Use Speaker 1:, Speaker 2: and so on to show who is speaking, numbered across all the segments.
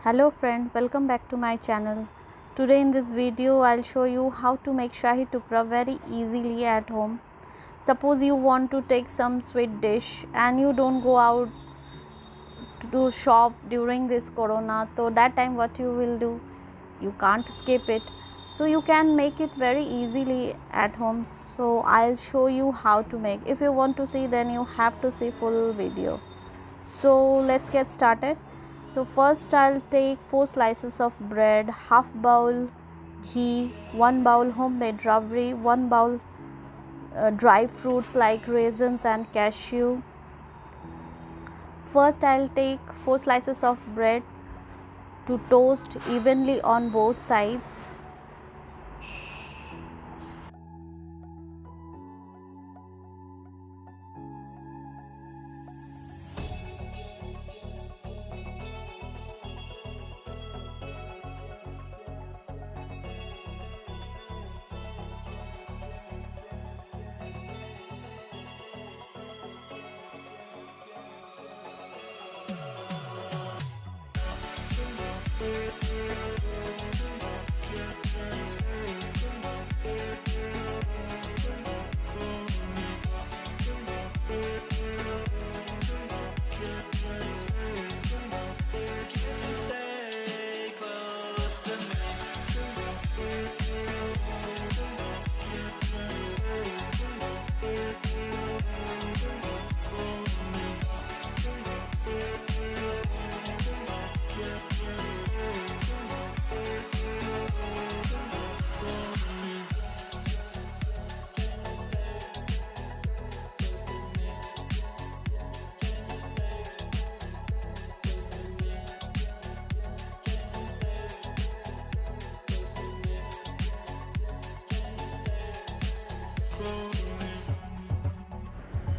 Speaker 1: Hello friend, welcome back to my channel. Today in this video I'll show you how to make Shahi tukda very easily at home. Suppose you want to take some sweet dish and you don't go out to shop during this corona, so that time what you will do? You can't skip it. So you can make it very easily at home. So I'll show you how to make. If you want to see, then you have to see full video. So let's get started. So first I'll take 4 slices of bread, half bowl ghee, 1 bowl homemade rabri, 1 bowl dry fruits like raisins and cashew. First I'll take 4 slices of bread to toast evenly on both sides.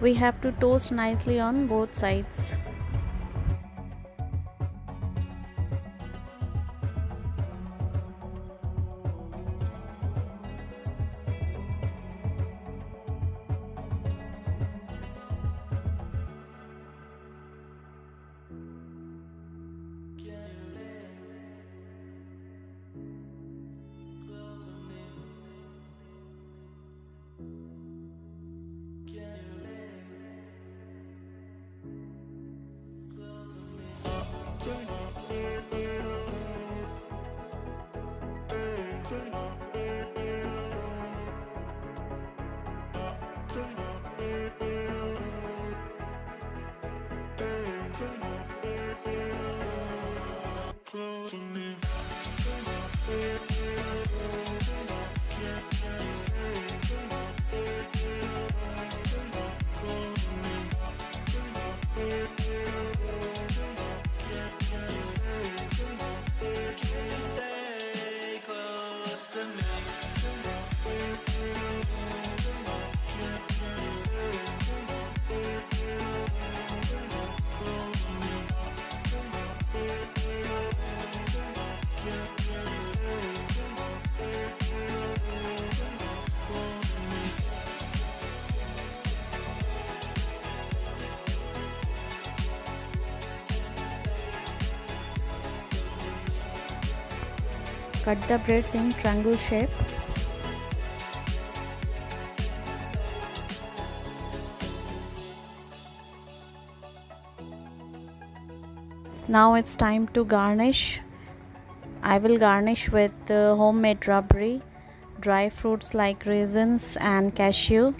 Speaker 1: We have to toast nicely on both sides. Cut the breads in triangle shape. Now it's time to garnish. I will garnish with homemade rabri, dry fruits like raisins and cashew.